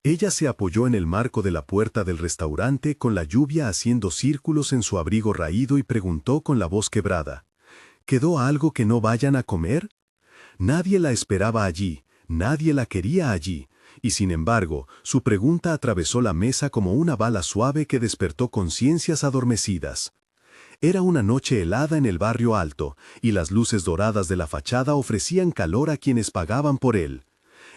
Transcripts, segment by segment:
Ella se apoyó en el marco de la puerta del restaurante con la lluvia haciendo círculos en su abrigo raído y preguntó con la voz quebrada: ¿Quedó algo que no vayan a comer? Nadie la esperaba allí, nadie la quería allí, y sin embargo, su pregunta atravesó la mesa como una bala suave que despertó conciencias adormecidas. Era una noche helada en el barrio alto, y las luces doradas de la fachada ofrecían calor a quienes pagaban por él.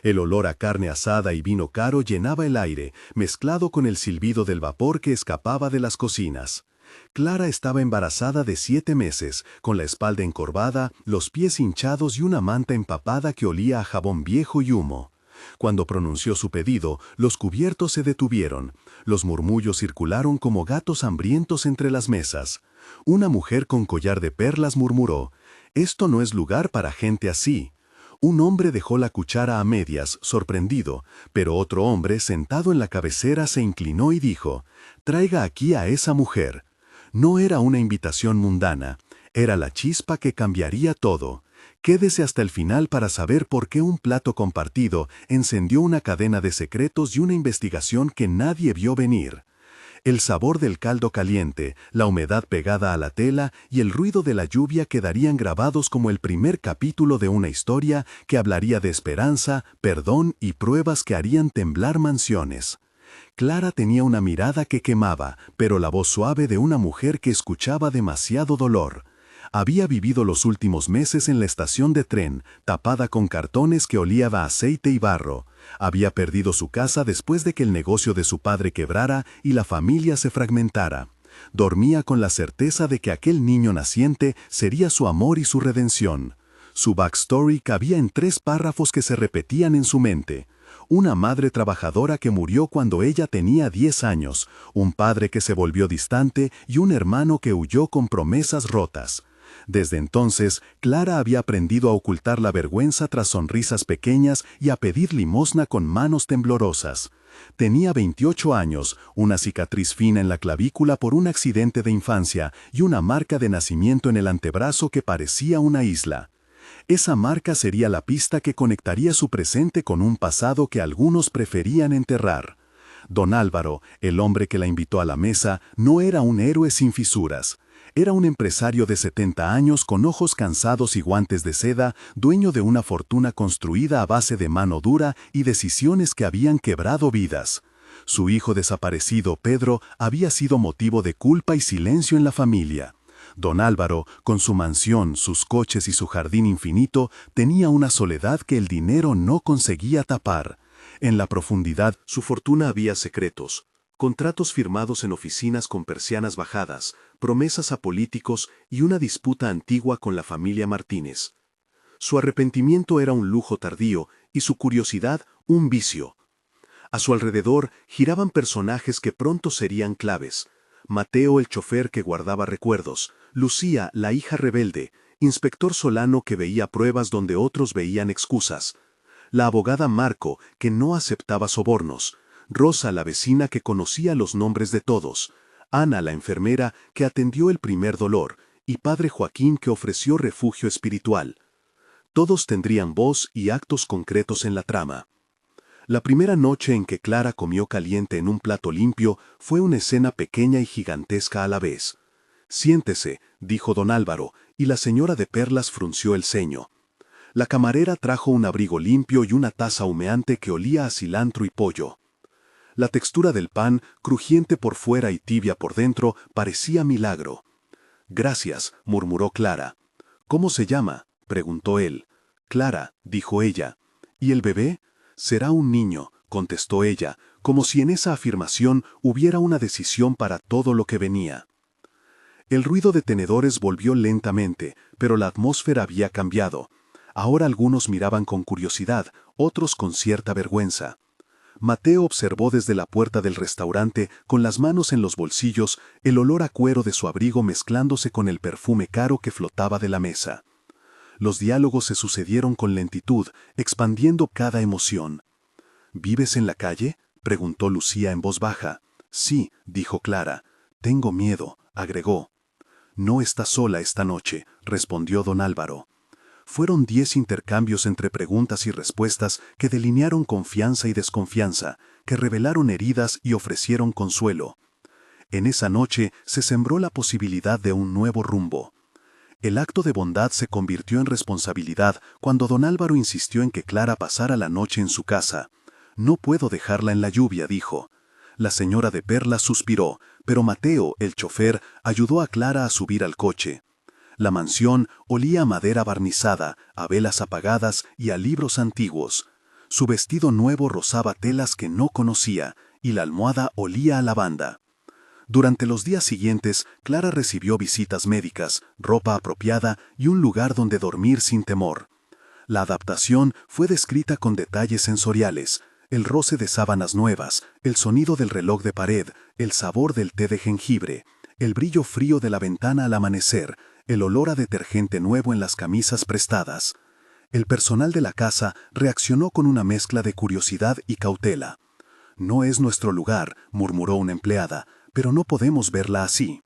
El olor a carne asada y vino caro llenaba el aire, mezclado con el silbido del vapor que escapaba de las cocinas. Clara estaba embarazada de 7 meses, con la espalda encorvada, los pies hinchados y una manta empapada que olía a jabón viejo y humo. Cuando pronunció su pedido, los cubiertos se detuvieron. Los murmullos circularon como gatos hambrientos entre las mesas. Una mujer con collar de perlas murmuró: «Esto no es lugar para gente así». Un hombre dejó la cuchara a medias, sorprendido, pero otro hombre, sentado en la cabecera, se inclinó y dijo: «Traiga aquí a esa mujer». No era una invitación mundana, era la chispa que cambiaría todo. Quédese hasta el final para saber por qué un plato compartido encendió una cadena de secretos y una investigación que nadie vio venir. El sabor del caldo caliente, la humedad pegada a la tela y el ruido de la lluvia quedarían grabados como el primer capítulo de una historia que hablaría de esperanza, perdón y pruebas que harían temblar mansiones. Clara tenía una mirada que quemaba, pero la voz suave de una mujer que escuchaba demasiado dolor. Había vivido los últimos meses en la estación de tren, tapada con cartones que olía a aceite y barro. Había perdido su casa después de que el negocio de su padre quebrara y la familia se fragmentara. Dormía con la certeza de que aquel niño naciente sería su amor y su redención. Su backstory cabía en 3 párrafos que se repetían en su mente. Una madre trabajadora que murió cuando ella tenía 10 años, un padre que se volvió distante y un hermano que huyó con promesas rotas. Desde entonces, Clara había aprendido a ocultar la vergüenza tras sonrisas pequeñas y a pedir limosna con manos temblorosas. Tenía 28 años, una cicatriz fina en la clavícula por un accidente de infancia y una marca de nacimiento en el antebrazo que parecía una isla. Esa marca sería la pista que conectaría su presente con un pasado que algunos preferían enterrar. Don Álvaro, el hombre que la invitó a la mesa, no era un héroe sin fisuras. Era un empresario de 70 años con ojos cansados y guantes de seda, dueño de una fortuna construida a base de mano dura y decisiones que habían quebrado vidas. Su hijo desaparecido, Pedro, había sido motivo de culpa y silencio en la familia. Don Álvaro, con su mansión, sus coches y su jardín infinito, tenía una soledad que el dinero no conseguía tapar. En la profundidad, su fortuna había secretos. Contratos firmados en oficinas con persianas bajadas, promesas a políticos y una disputa antigua con la familia Martínez. Su arrepentimiento era un lujo tardío y su curiosidad un vicio. A su alrededor giraban personajes que pronto serían claves. Mateo, el chofer que guardaba recuerdos, Lucía, la hija rebelde, Inspector Solano que veía pruebas donde otros veían excusas, la abogada Marco que no aceptaba sobornos, Rosa, la vecina que conocía los nombres de todos, Ana, la enfermera que atendió el primer dolor, y Padre Joaquín que ofreció refugio espiritual. Todos tendrían voz y actos concretos en la trama. La primera noche en que Clara comió caliente en un plato limpio fue una escena pequeña y gigantesca a la vez. «Siéntese», dijo don Álvaro, y la señora de perlas frunció el ceño. La camarera trajo un abrigo limpio y una taza humeante que olía a cilantro y pollo. La textura del pan, crujiente por fuera y tibia por dentro, parecía milagro. «Gracias», murmuró Clara. «¿Cómo se llama?», preguntó él. «Clara», dijo ella. «¿Y el bebé?». «Será un niño», contestó ella, como si en esa afirmación hubiera una decisión para todo lo que venía. El ruido de tenedores volvió lentamente, pero la atmósfera había cambiado. Ahora algunos miraban con curiosidad, otros con cierta vergüenza. Mateo observó desde la puerta del restaurante, con las manos en los bolsillos, el olor a cuero de su abrigo mezclándose con el perfume caro que flotaba de la mesa. Los diálogos se sucedieron con lentitud, expandiendo cada emoción. «¿Vives en la calle?», preguntó Lucía en voz baja. «Sí», dijo Clara. «Tengo miedo», agregó. «No estás sola esta noche», respondió don Álvaro. Fueron 10 intercambios entre preguntas y respuestas que delinearon confianza y desconfianza, que revelaron heridas y ofrecieron consuelo. En esa noche se sembró la posibilidad de un nuevo rumbo. El acto de bondad se convirtió en responsabilidad cuando don Álvaro insistió en que Clara pasara la noche en su casa. «No puedo dejarla en la lluvia», dijo. La señora de Perlas suspiró, pero Mateo, el chofer, ayudó a Clara a subir al coche. La mansión olía a madera barnizada, a velas apagadas y a libros antiguos. Su vestido nuevo rozaba telas que no conocía, y la almohada olía a lavanda. Durante los días siguientes, Clara recibió visitas médicas, ropa apropiada y un lugar donde dormir sin temor. La adaptación fue descrita con detalles sensoriales: el roce de sábanas nuevas, el sonido del reloj de pared, el sabor del té de jengibre, el brillo frío de la ventana al amanecer, el olor a detergente nuevo en las camisas prestadas. El personal de la casa reaccionó con una mezcla de curiosidad y cautela. «No es nuestro lugar», murmuró una empleada, «pero no podemos verla así».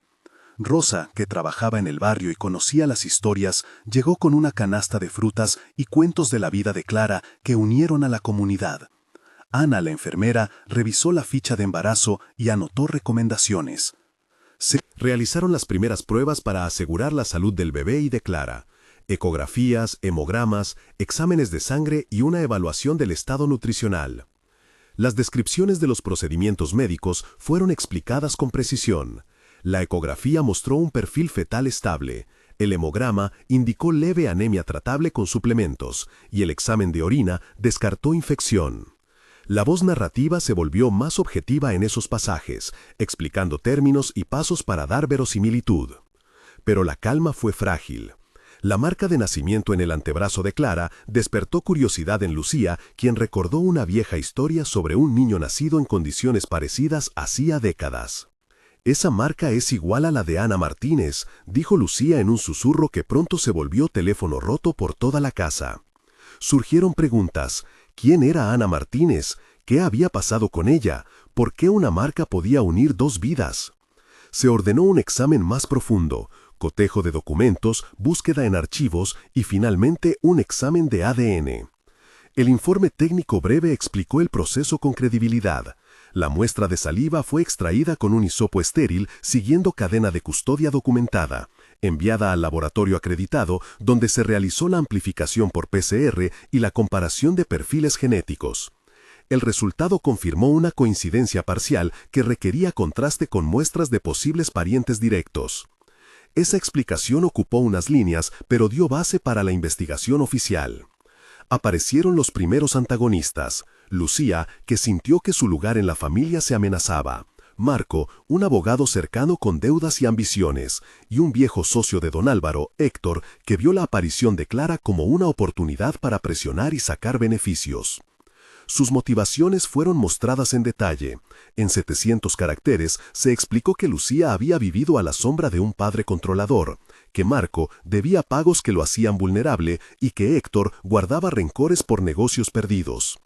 Rosa, que trabajaba en el barrio y conocía las historias, llegó con una canasta de frutas y cuentos de la vida de Clara que unieron a la comunidad. Ana, la enfermera, revisó la ficha de embarazo y anotó recomendaciones. Se realizaron las primeras pruebas para asegurar la salud del bebé y de Clara: ecografías, hemogramas, exámenes de sangre y una evaluación del estado nutricional. Las descripciones de los procedimientos médicos fueron explicadas con precisión. La ecografía mostró un perfil fetal estable, el hemograma indicó leve anemia tratable con suplementos, y el examen de orina descartó infección. La voz narrativa se volvió más objetiva en esos pasajes, explicando términos y pasos para dar verosimilitud. Pero la calma fue frágil. La marca de nacimiento en el antebrazo de Clara despertó curiosidad en Lucía, quien recordó una vieja historia sobre un niño nacido en condiciones parecidas hacía décadas. «Esa marca es igual a la de Ana Martínez», dijo Lucía en un susurro que pronto se volvió teléfono roto por toda la casa. Surgieron preguntas: ¿quién era Ana Martínez? ¿Qué había pasado con ella? ¿Por qué una marca podía unir dos vidas? Se ordenó un examen más profundo: cotejo de documentos, búsqueda en archivos y finalmente un examen de ADN. El informe técnico breve explicó el proceso con credibilidad. La muestra de saliva fue extraída con un hisopo estéril siguiendo cadena de custodia documentada, enviada al laboratorio acreditado donde se realizó la amplificación por PCR y la comparación de perfiles genéticos. El resultado confirmó una coincidencia parcial que requería contraste con muestras de posibles parientes directos. Esa explicación ocupó unas líneas, pero dio base para la investigación oficial. Aparecieron los primeros antagonistas: Lucía, que sintió que su lugar en la familia se amenazaba; Marco, un abogado cercano con deudas y ambiciones; y un viejo socio de don Álvaro, Héctor, que vio la aparición de Clara como una oportunidad para presionar y sacar beneficios. Sus motivaciones fueron mostradas en detalle. En 700 caracteres se explicó que Lucía había vivido a la sombra de un padre controlador, que Marco debía pagos que lo hacían vulnerable y que Héctor guardaba rencores por negocios perdidos.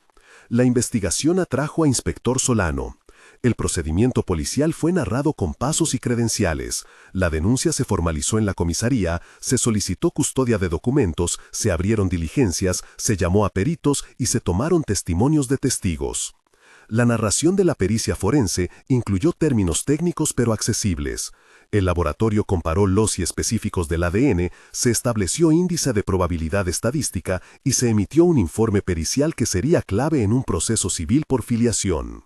La investigación atrajo a inspector Solano. El procedimiento policial fue narrado con pasos y credenciales. La denuncia se formalizó en la comisaría, se solicitó custodia de documentos, se abrieron diligencias, se llamó a peritos y se tomaron testimonios de testigos. La narración de la pericia forense incluyó términos técnicos pero accesibles. El laboratorio comparó los y específicos del ADN, se estableció índice de probabilidad estadística y se emitió un informe pericial que sería clave en un proceso civil por filiación.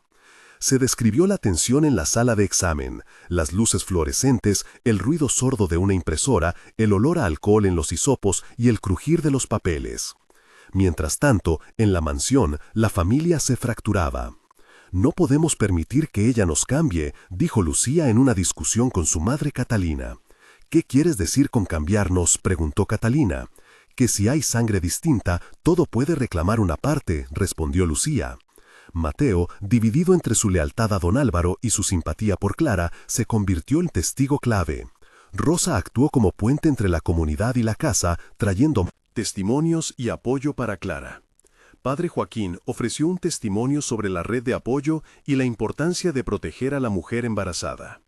Se describió la tensión en la sala de examen, las luces fluorescentes, el ruido sordo de una impresora, el olor a alcohol en los hisopos y el crujir de los papeles. Mientras tanto, en la mansión, la familia se fracturaba. «No podemos permitir que ella nos cambie», dijo Lucía en una discusión con su madre Catalina. «¿Qué quieres decir con cambiarnos?», preguntó Catalina. «Que si hay sangre distinta, todo puede reclamar una parte», respondió Lucía. Mateo, dividido entre su lealtad a don Álvaro y su simpatía por Clara, se convirtió en testigo clave. Rosa actuó como puente entre la comunidad y la casa, trayendo testimonios y apoyo para Clara. Padre Joaquín ofreció un testimonio sobre la red de apoyo y la importancia de proteger a la mujer embarazada.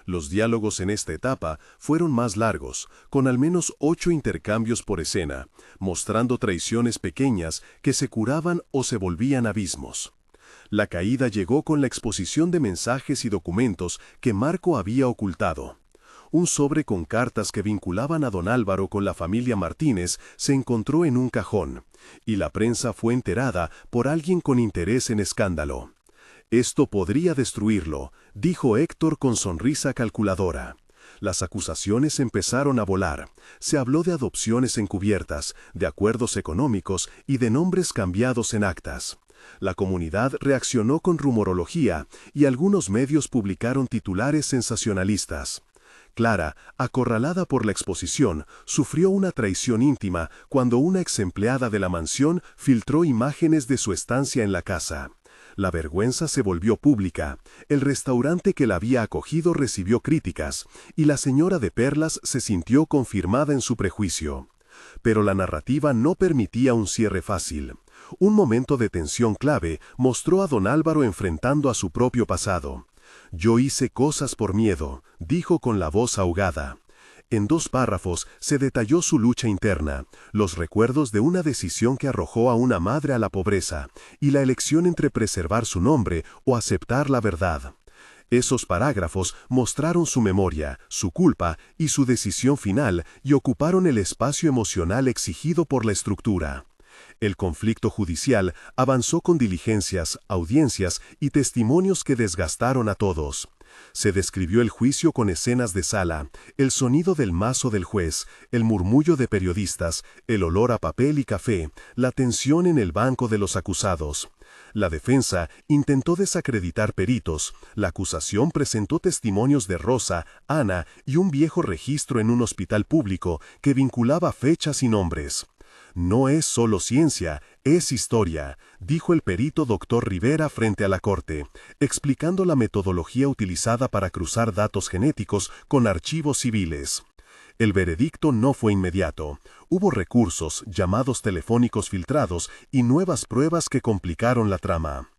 Los diálogos en esta etapa fueron más largos, con al menos 8 intercambios por escena, mostrando traiciones pequeñas que se curaban o se volvían abismos. La caída llegó con la exposición de mensajes y documentos que Marco había ocultado. Un sobre con cartas que vinculaban a don Álvaro con la familia Martínez se encontró en un cajón, y la prensa fue enterada por alguien con interés en escándalo. Esto podría destruirlo, dijo Héctor con sonrisa calculadora. Las acusaciones empezaron a volar. Se habló de adopciones encubiertas, de acuerdos económicos y de nombres cambiados en actas. La comunidad reaccionó con rumorología y algunos medios publicaron titulares sensacionalistas. Clara, acorralada por la exposición, sufrió una traición íntima cuando una exempleada de la mansión filtró imágenes de su estancia en la casa. La vergüenza se volvió pública, el restaurante que la había acogido recibió críticas, y la señora de Perlas se sintió confirmada en su prejuicio. Pero la narrativa no permitía un cierre fácil. Un momento de tensión clave mostró a don Álvaro enfrentando a su propio pasado. «Yo hice cosas por miedo», dijo con la voz ahogada. En 2 párrafos se detalló su lucha interna, los recuerdos de una decisión que arrojó a una madre a la pobreza, y la elección entre preservar su nombre o aceptar la verdad. Esos parágrafos mostraron su memoria, su culpa y su decisión final y ocuparon el espacio emocional exigido por la estructura. El conflicto judicial avanzó con diligencias, audiencias y testimonios que desgastaron a todos. Se describió el juicio con escenas de sala, el sonido del mazo del juez, el murmullo de periodistas, el olor a papel y café, la tensión en el banco de los acusados. La defensa intentó desacreditar peritos, la acusación presentó testimonios de Rosa, Ana y un viejo registro en un hospital público que vinculaba fechas y nombres. «No es solo ciencia, es historia», dijo el perito doctor Rivera frente a la corte, explicando la metodología utilizada para cruzar datos genéticos con archivos civiles. El veredicto no fue inmediato. Hubo recursos, llamados telefónicos filtrados y nuevas pruebas que complicaron la trama.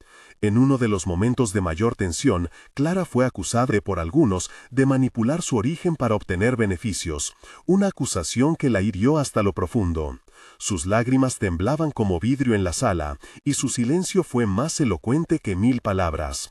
En uno de los momentos de mayor tensión, Clara fue acusada por algunos de manipular su origen para obtener beneficios, una acusación que la hirió hasta lo profundo. Sus lágrimas temblaban como vidrio en la sala, y su silencio fue más elocuente que 1000 palabras.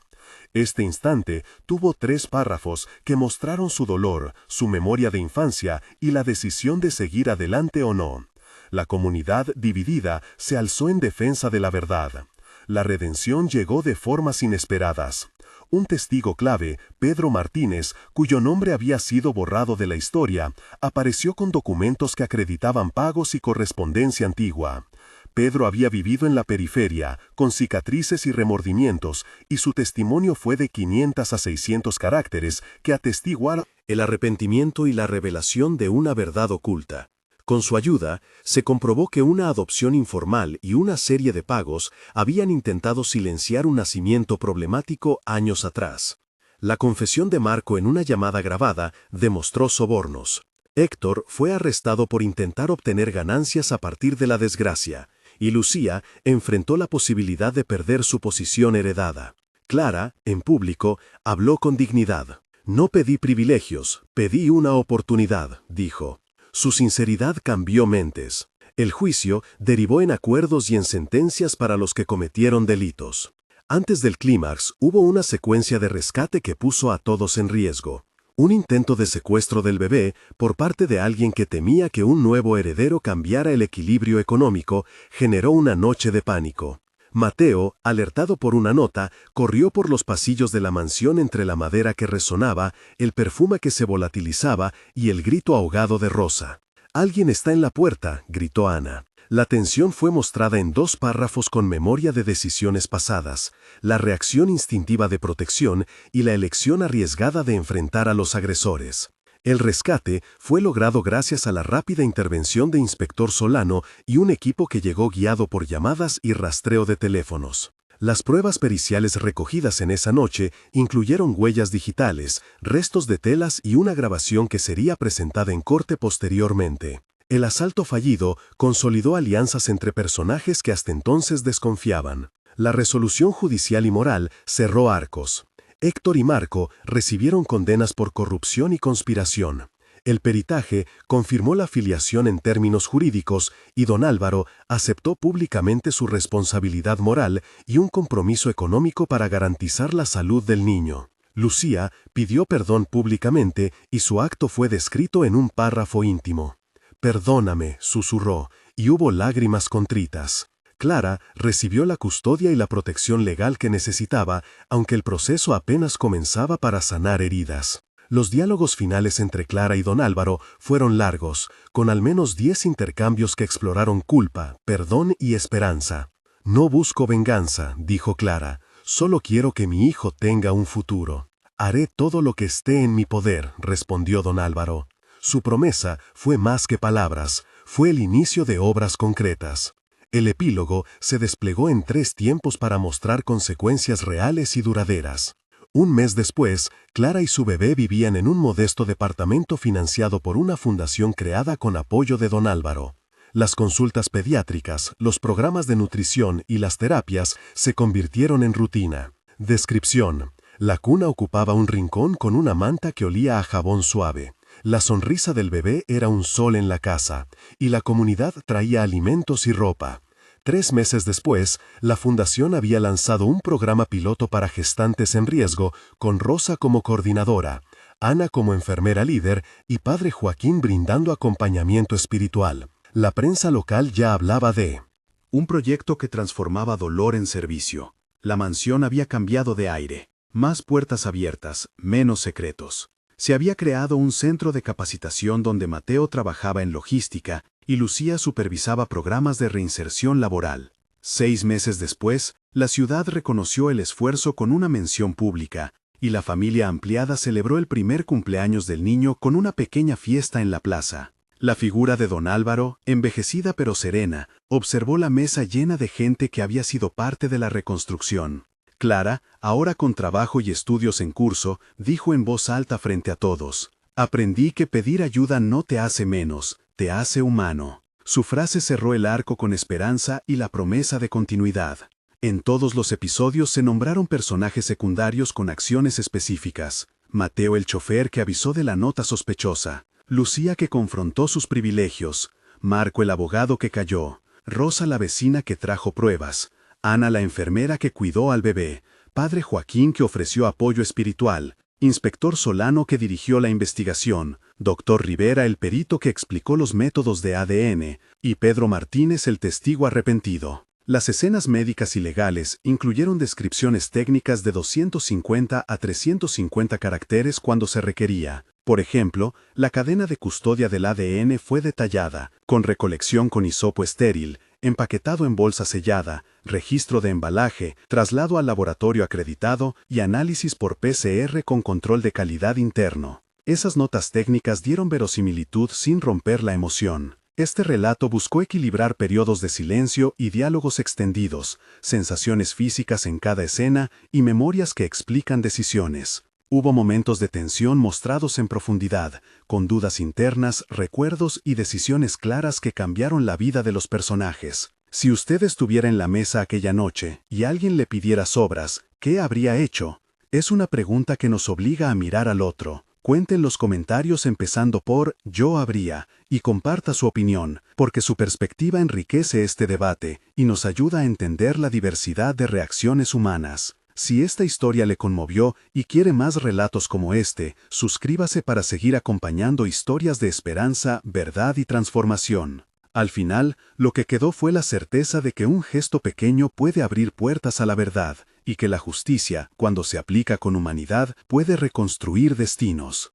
Este instante tuvo 3 párrafos que mostraron su dolor, su memoria de infancia y la decisión de seguir adelante o no. La comunidad, dividida, se alzó en defensa de la verdad. La redención llegó de formas inesperadas. Un testigo clave, Pedro Martínez, cuyo nombre había sido borrado de la historia, apareció con documentos que acreditaban pagos y correspondencia antigua. Pedro había vivido en la periferia, con cicatrices y remordimientos, y su testimonio fue de 500 a 600 caracteres que atestiguaron el arrepentimiento y la revelación de una verdad oculta. Con su ayuda, se comprobó que una adopción informal y una serie de pagos habían intentado silenciar un nacimiento problemático años atrás. La confesión de Marco en una llamada grabada demostró sobornos. Héctor fue arrestado por intentar obtener ganancias a partir de la desgracia, y Lucía enfrentó la posibilidad de perder su posición heredada. Clara, en público, habló con dignidad. «No pedí privilegios, pedí una oportunidad», dijo. Su sinceridad cambió mentes. El juicio derivó en acuerdos y en sentencias para los que cometieron delitos. Antes del clímax hubo una secuencia de rescate que puso a todos en riesgo. Un intento de secuestro del bebé por parte de alguien que temía que un nuevo heredero cambiara el equilibrio económico generó una noche de pánico. Mateo, alertado por una nota, corrió por los pasillos de la mansión entre la madera que resonaba, el perfume que se volatilizaba y el grito ahogado de Rosa. «Alguien está en la puerta», gritó Ana. La tensión fue mostrada en 2 párrafos con memoria de decisiones pasadas, la reacción instintiva de protección y la elección arriesgada de enfrentar a los agresores. El rescate fue logrado gracias a la rápida intervención de Inspector Solano y un equipo que llegó guiado por llamadas y rastreo de teléfonos. Las pruebas periciales recogidas en esa noche incluyeron huellas digitales, restos de telas y una grabación que sería presentada en corte posteriormente. El asalto fallido consolidó alianzas entre personajes que hasta entonces desconfiaban. La resolución judicial y moral cerró arcos. Héctor y Marco recibieron condenas por corrupción y conspiración. El peritaje confirmó la filiación en términos jurídicos y don Álvaro aceptó públicamente su responsabilidad moral y un compromiso económico para garantizar la salud del niño. Lucía pidió perdón públicamente y su acto fue descrito en un párrafo íntimo. «Perdóname», susurró, y hubo lágrimas contritas. Clara recibió la custodia y la protección legal que necesitaba, aunque el proceso apenas comenzaba para sanar heridas. Los diálogos finales entre Clara y don Álvaro fueron largos, con al menos 10 intercambios que exploraron culpa, perdón y esperanza. «No busco venganza», dijo Clara, «solo quiero que mi hijo tenga un futuro». «Haré todo lo que esté en mi poder», respondió don Álvaro. Su promesa fue más que palabras, fue el inicio de obras concretas. El epílogo se desplegó en 3 tiempos para mostrar consecuencias reales y duraderas. Un mes después, Clara y su bebé vivían en un modesto departamento financiado por una fundación creada con apoyo de don Álvaro. Las consultas pediátricas, los programas de nutrición y las terapias se convirtieron en rutina. Descripción: la cuna ocupaba un rincón con una manta que olía a jabón suave. La sonrisa del bebé era un sol en la casa, y la comunidad traía alimentos y ropa. 3 meses después, la fundación había lanzado un programa piloto para gestantes en riesgo, con Rosa como coordinadora, Ana como enfermera líder y padre Joaquín brindando acompañamiento espiritual. La prensa local ya hablaba de un proyecto que transformaba dolor en servicio. La mansión había cambiado de aire. Más puertas abiertas, menos secretos. Se había creado un centro de capacitación donde Mateo trabajaba en logística y Lucía supervisaba programas de reinserción laboral. 6 meses después, la ciudad reconoció el esfuerzo con una mención pública, y la familia ampliada celebró el primer cumpleaños del niño con una pequeña fiesta en la plaza. La figura de don Álvaro, envejecida pero serena, observó la mesa llena de gente que había sido parte de la reconstrucción. Clara, ahora con trabajo y estudios en curso, dijo en voz alta frente a todos: «Aprendí que pedir ayuda no te hace menos, te hace humano». Su frase cerró el arco con esperanza y la promesa de continuidad. En todos los episodios se nombraron personajes secundarios con acciones específicas. Mateo el chofer que avisó de la nota sospechosa, Lucía que confrontó sus privilegios, Marco el abogado que cayó, Rosa la vecina que trajo pruebas, Ana la enfermera que cuidó al bebé, padre Joaquín que ofreció apoyo espiritual, inspector Solano que dirigió la investigación, doctor Rivera el perito que explicó los métodos de ADN, y Pedro Martínez el testigo arrepentido. Las escenas médicas y legales incluyeron descripciones técnicas de 250 a 350 caracteres cuando se requería. Por ejemplo, la cadena de custodia del ADN fue detallada, con recolección con hisopo estéril, empaquetado en bolsa sellada, registro de embalaje, traslado al laboratorio acreditado y análisis por PCR con control de calidad interno. Esas notas técnicas dieron verosimilitud sin romper la emoción. Este relato buscó equilibrar periodos de silencio y diálogos extendidos, sensaciones físicas en cada escena y memorias que explican decisiones. Hubo momentos de tensión mostrados en profundidad, con dudas internas, recuerdos y decisiones claras que cambiaron la vida de los personajes. Si usted estuviera en la mesa aquella noche y alguien le pidiera sobras, ¿qué habría hecho? Es una pregunta que nos obliga a mirar al otro. Cuente en los comentarios empezando por «Yo habría» y comparta su opinión, porque su perspectiva enriquece este debate y nos ayuda a entender la diversidad de reacciones humanas. Si esta historia le conmovió y quiere más relatos como este, suscríbase para seguir acompañando historias de esperanza, verdad y transformación. Al final, lo que quedó fue la certeza de que un gesto pequeño puede abrir puertas a la verdad, y que la justicia, cuando se aplica con humanidad, puede reconstruir destinos.